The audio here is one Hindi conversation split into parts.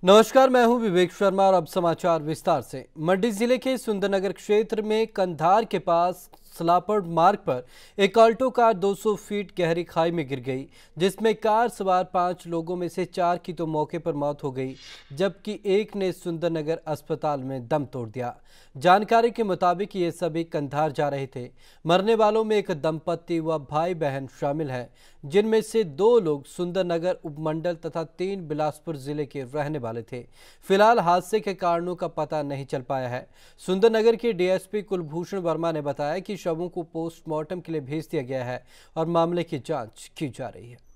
नमस्कार, मैं हूं विवेक शर्मा और अब समाचार विस्तार से। मंडी जिले के सुंदरनगर क्षेत्र में कंधार के पास सलापड़ मार्ग पर एक ऑल्टो कार 200 फीट गहरी खाई में गिर गई, जिसमें कार सवार 5 लोगों में से 4 की तो मौके पर मौत हो गई, जबकि एक ने सुंदरनगर अस्पताल में दम तोड़ दिया। जानकारी के मुताबिक ये सभी कंधार जा रहे थे। मरने वालों में एक दंपति व भाई बहन शामिल है, जिनमें से 2 लोग सुंदरनगर उपमंडल तथा 3 बिलासपुर जिले के रहने वाले थे। फिलहाल हादसे के कारणों का पता नहीं चल पाया है। सुंदरनगर के डीएसपी कुलभूषण वर्मा ने बताया कि शवों को पोस्टमार्टम के लिए भेज दिया गया है और मामले की जांच की जा रही है।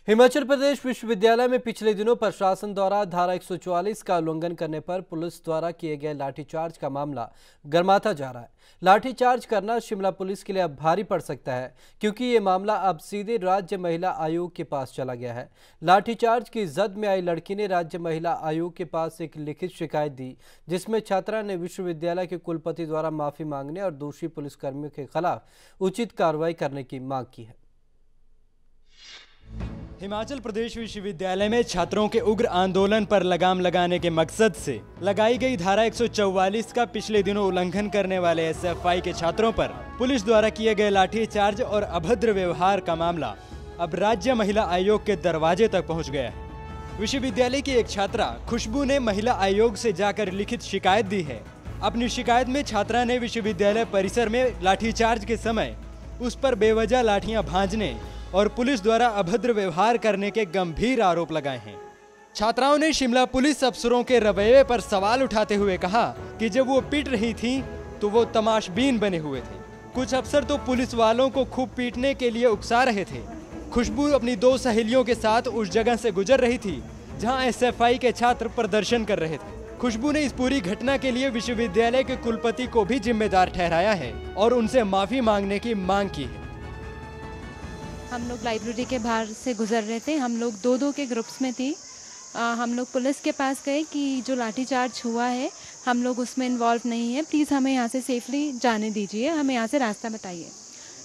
हिमाचल प्रदेश विश्वविद्यालय में पिछले दिनों प्रशासन द्वारा धारा 144 का उल्लंघन करने पर पुलिस द्वारा किए गए लाठीचार्ज का मामला गर्माता जा रहा है। लाठीचार्ज करना शिमला पुलिस के लिए अब भारी पड़ सकता है, क्योंकि ये मामला अब सीधे राज्य महिला आयोग के पास चला गया है। लाठीचार्ज की जद में आई लड़की ने राज्य महिला आयोग के पास एक लिखित शिकायत दी, जिसमें छात्रा ने विश्वविद्यालय के कुलपति द्वारा माफी मांगने और दोषी पुलिसकर्मियों के खिलाफ उचित कार्रवाई करने की मांग की है। हिमाचल प्रदेश विश्वविद्यालय में छात्रों के उग्र आंदोलन पर लगाम लगाने के मकसद से लगाई गई धारा 144 का पिछले दिनों उल्लंघन करने वाले एसएफआई के छात्रों पर पुलिस द्वारा किए गए लाठीचार्ज और अभद्र व्यवहार का मामला अब राज्य महिला आयोग के दरवाजे तक पहुंच गया है। विश्वविद्यालय की एक छात्रा खुशबू ने महिला आयोग से जाकर लिखित शिकायत दी है। अपनी शिकायत में छात्रा ने विश्वविद्यालय परिसर में लाठीचार्ज के समय उस पर बेवजह लाठियां भांजने और पुलिस द्वारा अभद्र व्यवहार करने के गंभीर आरोप लगाए हैं। छात्राओं ने शिमला पुलिस अफसरों के रवैये पर सवाल उठाते हुए कहा कि जब वो पीट रही थी तो वो तमाशबीन बने हुए थे। कुछ अफसर तो पुलिस वालों को खूब पीटने के लिए उकसा रहे थे। खुशबू अपनी 2 सहेलियों के साथ उस जगह से गुजर रही थी जहां एसएफआई के छात्र प्रदर्शन कर रहे थे। खुशबू ने इस पूरी घटना के लिए विश्वविद्यालय के कुलपति को भी जिम्मेदार ठहराया है और उनसे माफी मांगने की मांग की है। हम लोग लाइब्रेरी के बाहर से गुजर रहे थे। हम लोग 2-2 के ग्रुप्स में थी। हम लोग पुलिस के पास गए कि जो लाठीचार्ज हुआ है हम लोग उसमें इन्वॉल्व नहीं है, प्लीज़ हमें यहाँ से सेफली जाने दीजिए, हमें यहाँ से रास्ता बताइए।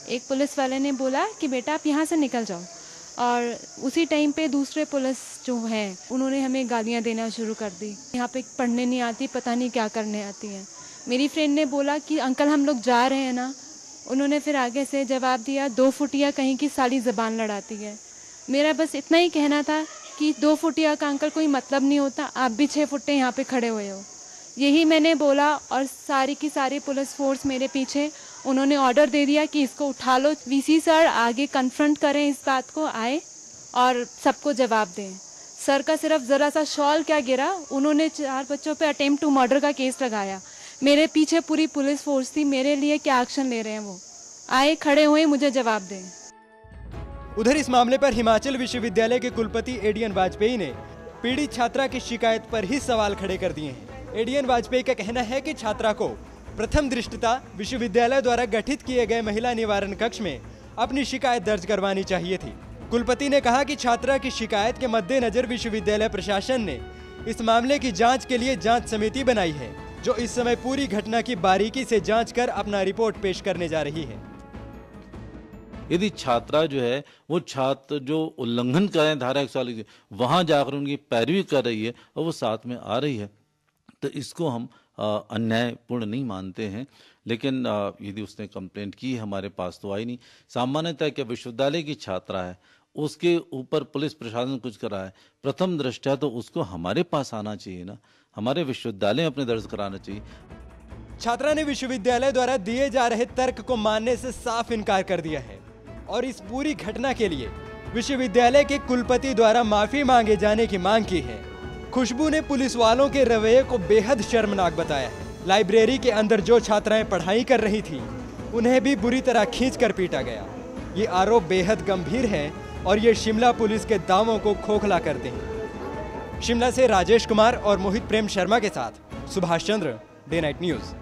एक पुलिस वाले ने बोला कि बेटा आप यहाँ से निकल जाओ, और उसी टाइम पे दूसरे पुलिस जो हैं उन्होंने हमें गालियाँ देना शुरू कर दी। यहाँ पे पढ़ने नहीं आती, पता नहीं क्या करने आती है। मेरी फ्रेंड ने बोला कि अंकल हम लोग जा रहे हैं ना। उन्होंने फिर आगे से जवाब दिया 2 फुटिया कहीं की साली ज़बान लड़ाती है। मेरा बस इतना ही कहना था कि 2 फुटिया का अंकल कोई मतलब नहीं होता, आप भी 6 फुटे यहाँ पे खड़े हुए हो। यही मैंने बोला और सारी की सारी पुलिस फोर्स मेरे पीछे। उन्होंने ऑर्डर दे दिया कि इसको उठा लो, वीसी सर आगे कन्फ्रंट करें, इस बात को आए और सबको जवाब दें। सर का सिर्फ ज़रा सा शॉल क्या गिरा, उन्होंने 4 बच्चों पे अटेम्प्ट टू मर्डर का केस लगाया। मेरे पीछे पूरी पुलिस फोर्स थी, मेरे लिए क्या एक्शन ले रहे हैं वो आए, खड़े हुए, मुझे जवाब दें। उधर इस मामले पर हिमाचल विश्वविद्यालय के कुलपति एडीएन वाजपेयी ने पीड़ित छात्रा की शिकायत पर ही सवाल खड़े कर दिए हैं। एडीएन वाजपेयी का कहना है कि छात्रा को प्रथम दृष्टता विश्वविद्यालय द्वारा गठित किए गए महिला निवारण कक्ष में अपनी शिकायत दर्ज करवानी चाहिए थी। कुलपति ने कहा कि छात्रा की शिकायत के मद्देनजर विश्वविद्यालय प्रशासन ने इस मामले की जाँच के लिए जाँच समिति बनाई है, जो इस समय पूरी घटना की बारीकी से जांच कर अपना रिपोर्ट पेश करने जा रही है। यदि छात्रा जो है वो छात्र जो उल्लंघन कर रहे हैं धारा 144 वहां जाकर उनकी पैरवी कर रही है और वो साथ में आ रही है, तो इसको हम अन्यायपूर्ण नहीं मानते हैं। लेकिन यदि उसने कंप्लेंट की हमारे पास तो आई नहीं। सामान्यतः क्या विश्वविद्यालय की छात्रा है, उसके ऊपर पुलिस प्रशासन कुछ कर रहा है, प्रथम दृष्टया तो उसको हमारे पास आना चाहिए ना, हमारे विश्वविद्यालय में अपने दर्ज कराना चाहिए। छात्रा ने विश्वविद्यालय द्वारा दिए जा रहे तर्क को मानने से साफ इनकार कर दिया है और इस पूरी घटना के लिए विश्वविद्यालय के कुलपति द्वारा माफी मांगे जाने की मांग की है। खुशबू ने पुलिस वालों के रवैये को बेहद शर्मनाक बताया है। लाइब्रेरी के अंदर जो छात्राएं पढ़ाई कर रही थी उन्हें भी बुरी तरह खींचकर पीटा गया। ये आरोप बेहद गंभीर है और ये शिमला पुलिस के दावों को खोखला करते हैं। शिमला से राजेश कुमार और मोहित प्रेम शर्मा के साथ Subhash Chandra, day night news.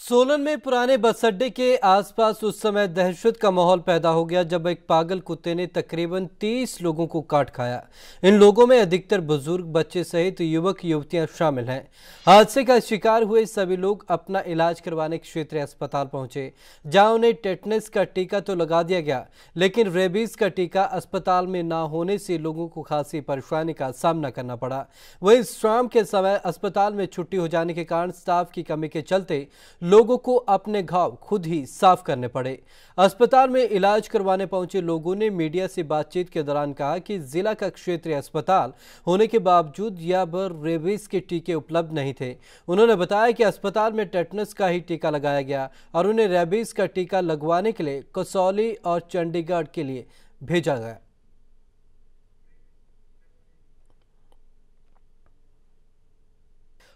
Solan में पुराने बस अड्डे के आसपास उस समय दहशत का माहौल पैदा हो गया जब एक पागल कुत्ते ने तकरीबन 30 लोगों को काट खाया। इन लोगों में अधिकतर बुजुर्ग, बच्चे सहित युवक युवतियां शामिल हैं। हादसे का शिकार हुए सभी लोग अपना इलाज करवाने क्षेत्रीय अस्पताल पहुंचे, जहां उन्हें टेटनस का टीका तो लगा दिया गया, लेकिन रेबीज का टीका अस्पताल में ना होने से लोगों को खासी परेशानी का सामना करना पड़ा। वहीं शाम के समय अस्पताल में छुट्टी हो जाने के कारण स्टाफ की कमी के चलते लोगों को अपने घाव खुद ही साफ करने पड़े। अस्पताल में इलाज करवाने पहुंचे लोगों ने मीडिया से बातचीत के दौरान कहा कि जिला का क्षेत्रीय अस्पताल होने के बावजूद यहाँ पर रेबीज के टीके उपलब्ध नहीं थे। उन्होंने बताया कि अस्पताल में टेटनस का ही टीका लगाया गया और उन्हें रेबीज का टीका लगवाने के लिए कसौली और चंडीगढ़ के लिए भेजा गया।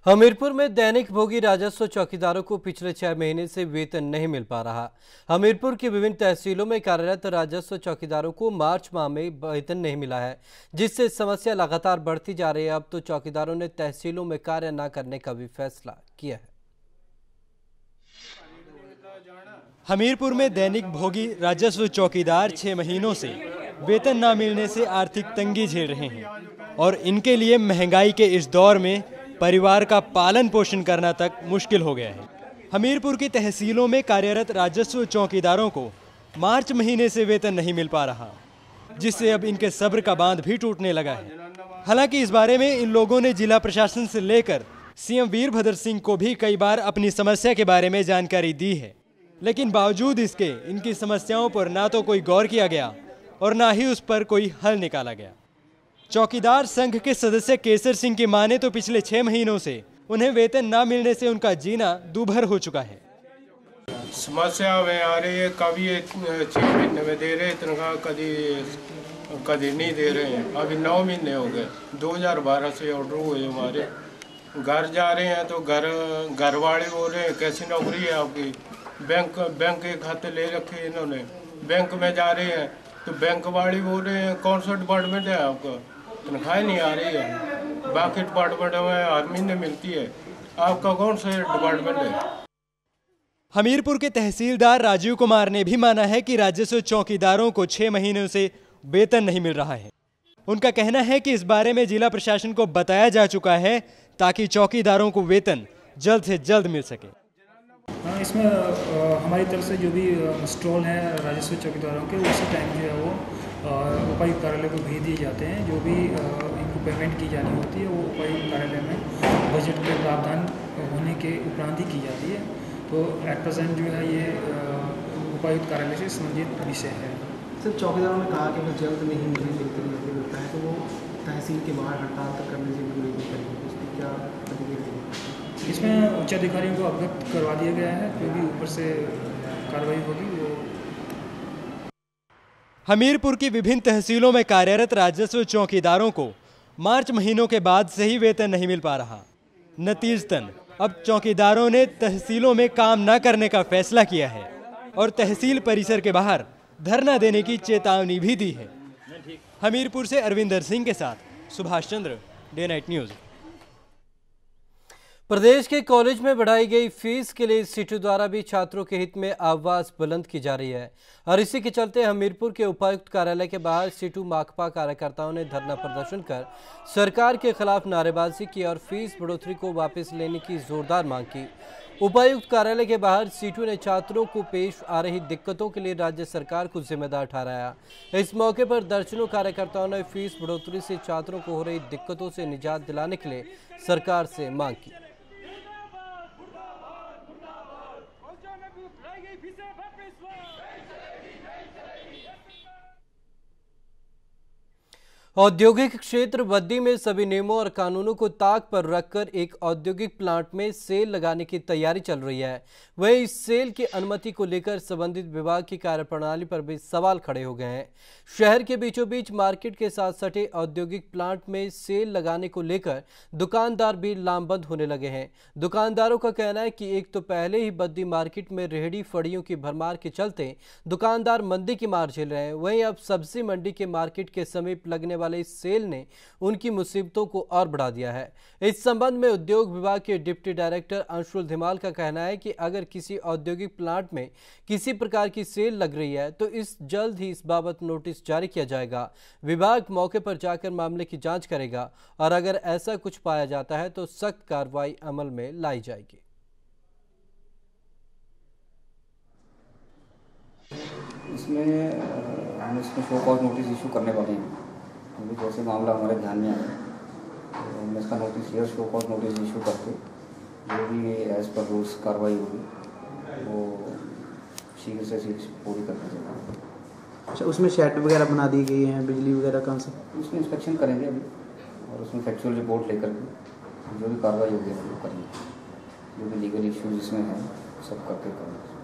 हमीरपुर में दैनिक भोगी राजस्व चौकीदारों को पिछले 6 महीने से वेतन नहीं मिल पा रहा। हमीरपुर की विभिन्न तहसीलों में कार्यरत राजस्व चौकीदारों को मार्च माह में वेतन नहीं मिला है, जिससे समस्या लगातार बढ़ती जा रही है। अब तो चौकीदारों ने तहसीलों में कार्य न करने का भी फैसला किया है। हमीरपुर में दैनिक भोगी राजस्व चौकीदार 6 महीनों से वेतन न मिलने से आर्थिक तंगी झेल रहे हैं और इनके लिए महंगाई के इस दौर में परिवार का पालन पोषण करना तक मुश्किल हो गया है। हमीरपुर की तहसीलों में कार्यरत राजस्व चौकीदारों को मार्च महीने से वेतन नहीं मिल पा रहा, जिससे अब इनके सब्र का बांध भी टूटने लगा है। हालांकि इस बारे में इन लोगों ने जिला प्रशासन से लेकर सीएम वीरभद्र सिंह को भी कई बार अपनी समस्या के बारे में जानकारी दी है, लेकिन बावजूद इसके इनकी समस्याओं पर ना तो कोई गौर किया गया और ना ही उस पर कोई हल निकाला गया। चौकीदार संघ के सदस्य केसर सिंह की माने तो पिछले 6 महीनों से उन्हें वेतन ना मिलने से उनका जीना दूभर हो चुका है। समस्या में आ रही है, कभी 6 महीने में दे रहे तनख्वाह, कभी नहीं दे रहे हैं। अभी 9 महीने हो गए। 2012 से ऑर्डर हुए हमारे। घर जा रहे हैं तो घर वाले बोल रहे हैं कैसी नौकरी है आपकी, बैंक के खाते ले रखे इन्होंने। बैंक में जा रहे हैं तो बैंक वाले बोल रहे हैं कौन सा डिपार्टमेंट है आपका, तनख्वाह नहीं आ रही है। बाकी डिपार्टमेंट में हर महीने मिलती है, आपका कौन सा डिपार्टमेंट है। हमीरपुर के तहसीलदार राजीव कुमार ने भी माना है कि राजस्व चौकीदारों को 6 महीनों से वेतन नहीं मिल रहा है। उनका कहना है कि इस बारे में जिला प्रशासन को बताया जा चुका है ताकि चौकीदारों को वेतन जल्द से जल्द मिल सके। इसमें हमारी तरफ से जो भी स्टॉल हैं राजस्व चौकीदारों के, उसी टाइम जो है वो उपायुक्त कार्यालय को भेज दिए जाते हैं। जो भी इनको पेमेंट की जानी होती है वो उपायुक्त कार्यालय में बजट के प्रावधान होने के उपरांत ही की जाती है। तो एट प्रेजेंट जो है ये उपायुक्त कार्यालय से संबंधित विषय है। सर, चौकीदारों ने कहा कि अगर जल्द नहीं मिलता है तो वो तहसील के बाहर हड़ताल तक करने से भी करेंगे, उसकी क्या प्रतिक्रिया? इसमें उच्च अधिकारियों को अवगत करवा दिया गया है, जो भी ऊपर से कार्रवाई होगी वो। हमीरपुर की विभिन्न तहसीलों में कार्यरत राजस्व चौकीदारों को मार्च महीनों के बाद से ही वेतन नहीं मिल पा रहा। नतीजतन अब चौकीदारों ने तहसीलों में काम न करने का फैसला किया है और तहसील परिसर के बाहर धरना देने की चेतावनी भी दी है। हमीरपुर से अरविंदर सिंह के साथ Subhash Chandra, day night news. प्रदेश के कॉलेज में बढ़ाई गई फीस के लिए सीटू द्वारा भी छात्रों के हित में आवाज बुलंद की जा रही है और इसी के चलते हमीरपुर के उपायुक्त कार्यालय के बाहर सीटू माकपा कार्यकर्ताओं ने धरना प्रदर्शन कर सरकार के खिलाफ नारेबाजी की और फीस बढ़ोतरी को वापस लेने की जोरदार मांग की। उपायुक्त कार्यालय के बाहर सीटू ने छात्रों को पेश आ रही दिक्कतों के लिए राज्य सरकार को जिम्मेदार ठहराया। इस मौके पर दर्जनों कार्यकर्ताओं ने फीस बढ़ोतरी से छात्रों को हो रही दिक्कतों से निजात दिलाने के लिए सरकार से मांग की। औद्योगिक क्षेत्र बद्दी में सभी नियमों और कानूनों को ताक पर रखकर एक औद्योगिक प्लांट में सेल लगाने की तैयारी चल रही है। वहीं इस सेल की अनुमति को लेकर संबंधित विभाग की कार्यप्रणाली पर भी सवाल खड़े हो गए हैं। शहर के बीचों बीच मार्केट के साथ सटे औद्योगिक प्लांट में सेल लगाने को लेकर दुकानदार भी लामबंद होने लगे हैं। दुकानदारों का कहना है कि एक तो पहले ही बद्दी मार्केट में रेहड़ी फड़ियों की भरमार के चलते दुकानदार मंदी की मार झेल रहे हैं, वहीं अब सब्जी मंडी के मार्केट के समीप लगने वाले सेल ने उनकी मुसीबतों को और बढ़ा दिया है। इस संबंध में उद्योग विभाग के डिप्टी डायरेक्टर अंशुल धीमाल का कहना है कि अगर किसी औद्योगिक प्लांट में किसी प्रकार की सेल लग रही है तो जल्द ही इस बाबत नोटिस जारी किया जाएगा। विभाग मौके पर जाकर मामले की जांच करेगा और अगर ऐसा कुछ पाया जाता है तो सख्त कार्रवाई अमल में लाई जाएगी। हम इसमें शो कॉज नोटिस इशू करने वाले हैं, क्योंकि जैसे मामला हमारे ध्यान में आया तो हम इसका notice here show cause notice issue करके जो भी एज पर रूल्स कार्रवाई होगी वो शीघ्र से शीघ्र पूरी करके देंगे। अच्छा, उसमें शेड वगैरह बना दी गई हैं, बिजली वगैरह कहाँ से? उसमें इंस्पेक्शन करेंगे अभी और उसमें फैक्चुअल रिपोर्ट लेकर के जो भी कार्रवाई होगी वो करेंगे। जो भी लीगल इश्यूज इसमें हैं सब करके करेंगे।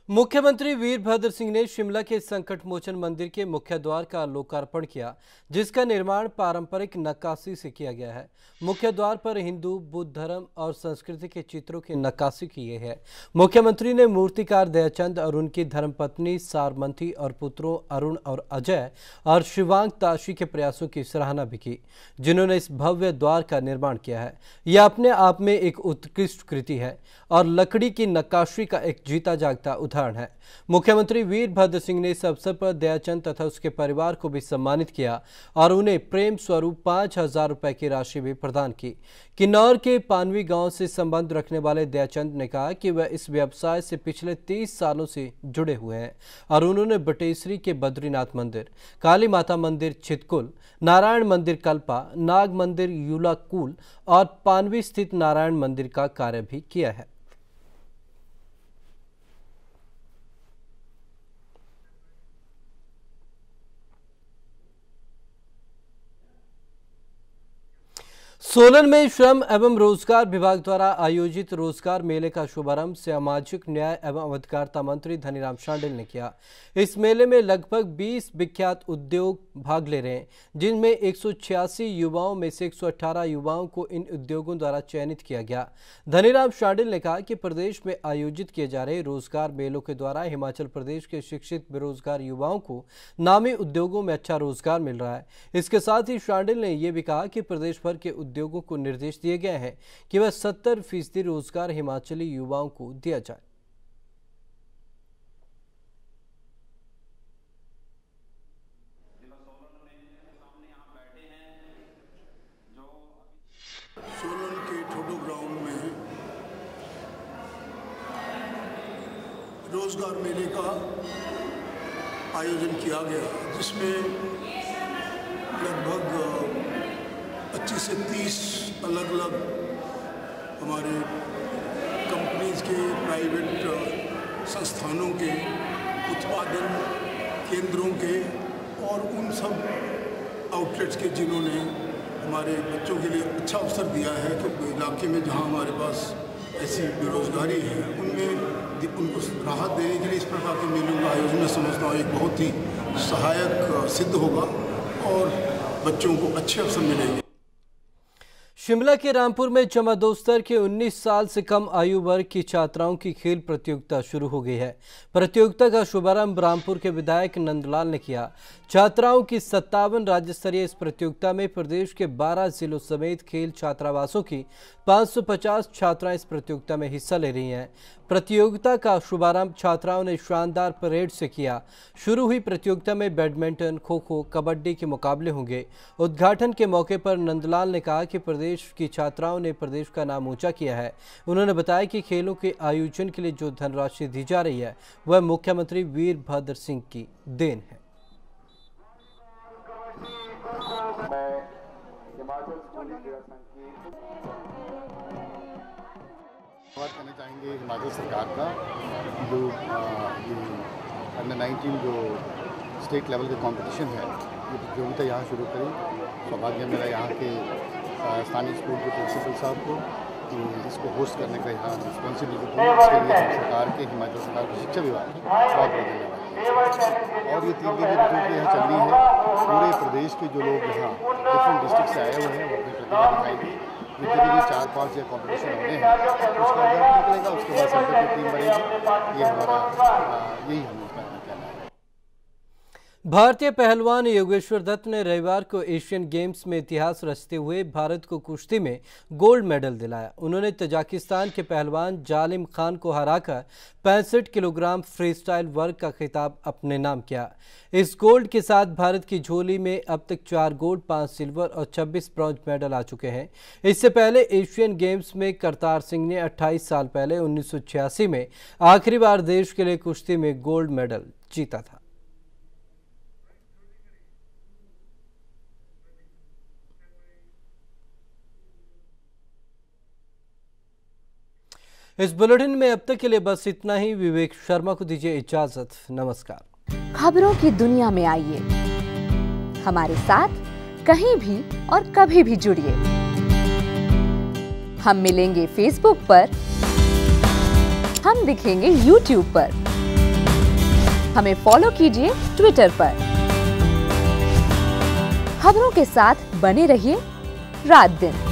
मुख्यमंत्री वीरभद्र सिंह ने शिमला के संकट मोचन मंदिर के मुख्य द्वार का लोकार्पण किया, जिसका निर्माण पारंपरिक नक्काशी से किया गया है। मुख्य द्वार पर हिंदू, बुद्ध धर्म और संस्कृति के चित्रों की नक्काशी की है। मुख्यमंत्री ने मूर्तिकार दयाचंद और उनकी धर्मपत्नी सारमंथी और पुत्रों अरुण और अजय और शिवांग ताशी के प्रयासों की सराहना भी की, जिन्होंने इस भव्य द्वार का निर्माण किया है। यह अपने आप में एक उत्कृष्ट कृति है और लकड़ी की नक्काशी का एक जीता जागता उदाहरण है। मुख्यमंत्री वीरभद्र सिंह ने इस अवसर पर दयाचंद तथा उसके परिवार को भी सम्मानित किया और उन्हें प्रेम स्वरूप 5,000 रुपए की राशि भी प्रदान की। किन्नौर के पानवी गांव से संबंध रखने वाले दयाचंद ने कहा कि वह इस व्यवसाय से पिछले 30 सालों से जुड़े हुए हैं और उन्होंने बटेसरी के बद्रीनाथ मंदिर, काली माता मंदिर छितकुल, नारायण मंदिर कल्पा, नाग मंदिर यूलाकुल और पानवी स्थित नारायण मंदिर का कार्य भी किया है। सोलन में श्रम एवं रोजगार विभाग द्वारा आयोजित रोजगार मेले का शुभारंभ सामाजिक न्याय एवं अधिकारिता मंत्री धनीराम शांडिल ने किया। इस मेले में लगभग 20 विख्यात उद्योग भाग ले रहे हैं, जिनमें 186 युवाओं में से 118 युवाओं को इन उद्योगों द्वारा चयनित किया गया। धनीराम शांडिल ने कहा कि प्रदेश में आयोजित किए जा रहे रोजगार मेलों के द्वारा हिमाचल प्रदेश के शिक्षित बेरोजगार युवाओं को नामी उद्योगों में अच्छा रोजगार मिल रहा है। इसके साथ ही शांडिल ने यह भी कहा कि प्रदेश भर के उद्योगों को निर्देश दिए गए हैं कि वह 70% रोजगार हिमाचली युवाओं को दिया जाए। सोलन के ठोडो ग्राउंड में रोजगार मेले का आयोजन किया गया, जिसमें लगभग 25 से 30 अलग अलग हमारे कंपनीज के, प्राइवेट संस्थानों के, उत्पादन केंद्रों के और उन सब आउटलेट्स के जिन्होंने हमारे बच्चों के लिए अच्छा अवसर दिया है कि इलाके में जहां हमारे पास ऐसी बेरोजगारी है उनमें उनको राहत देने के लिए इस प्रकार के मेलों का आयोजन मैं समझता हूँ एक बहुत ही सहायक सिद्ध होगा और बच्चों को अच्छे अवसर मिलेंगे। शिमला के रामपुर में जमा स्तर के 19 साल से कम आयु वर्ग की छात्राओं की खेल प्रतियोगिता शुरू हो गई है। प्रतियोगिता का शुभारंभ रामपुर के विधायक नंदलाल ने किया। छात्राओं की 57 राज्य स्तरीय इस प्रतियोगिता में प्रदेश के 12 जिलों समेत खेल छात्रावासों की 550 छात्राएं इस प्रतियोगिता में हिस्सा ले रही हैं। प्रतियोगिता का शुभारंभ छात्राओं ने शानदार परेड से किया। शुरू हुई प्रतियोगिता में बैडमिंटन, खो खो, कबड्डी के मुकाबले होंगे। उद्घाटन के मौके पर नंदलाल ने कहा कि प्रदेश की छात्राओं ने प्रदेश का नाम ऊंचा किया है। उन्होंने बताया कि खेलों के आयोजन के लिए जो धनराशि दी जा रही है वह मुख्यमंत्री वीरभद्र सिंह की देन है। धन्यवाद करना चाहेंगे हिमाचल सरकार का, जो अंडर-19 जो स्टेट लेवल का कंपटीशन है, ये प्रतियोगिता यहाँ शुरू करी। सौभाग्य मेरा यहाँ के स्थानीय स्कूल के प्रिंसिपल साहब को कि इसको होस्ट करने का यहाँ रिस्पॉन्सिबिलिटी थी। इसके लिए सरकार के, हिमाचल सरकार के शिक्षा विभाग को बहुत बहुत धन्यवाद। और ये 3 दिन की प्रतियोगिता यहाँ चल रही है। पूरे प्रदेश के जो लोग यहाँ डिफरेंट डिस्ट्रिक्ट से आए हुए हैं वो अपनी प्रतिभा दिखाएंगे। जितने भी 4-5 या कॉम्पिटिशन होने हैं उसका रिजल्ट निकलेगा, उसके बाद सेंटर की टीम बनेगी। ये हमारा यही हम उसका कहना है। भारतीय पहलवान योगेश्वर दत्त ने रविवार को एशियन गेम्स में इतिहास रचते हुए भारत को कुश्ती में गोल्ड मेडल दिलाया। उन्होंने तजाकिस्तान के पहलवान जालिम खान को हराकर 65 किलोग्राम फ्रीस्टाइल वर्ग का खिताब अपने नाम किया। इस गोल्ड के साथ भारत की झोली में अब तक 4 गोल्ड, 5 सिल्वर और 26 ब्रॉन्ज मेडल आ चुके हैं। इससे पहले एशियन गेम्स में करतार सिंह ने 28 साल पहले 1986 में आखिरी बार देश के लिए कुश्ती में गोल्ड मेडल जीता था। इस बुलेटिन में अब तक के लिए बस इतना ही। विवेक शर्मा को दीजिए इजाजत। नमस्कार। खबरों की दुनिया में आइए, हमारे साथ कहीं भी और कभी भी जुड़िए। हम मिलेंगे फेसबुक पर, हम दिखेंगे यूट्यूब पर, हमें फॉलो कीजिए ट्विटर पर। खबरों के साथ बने रहिए रात दिन।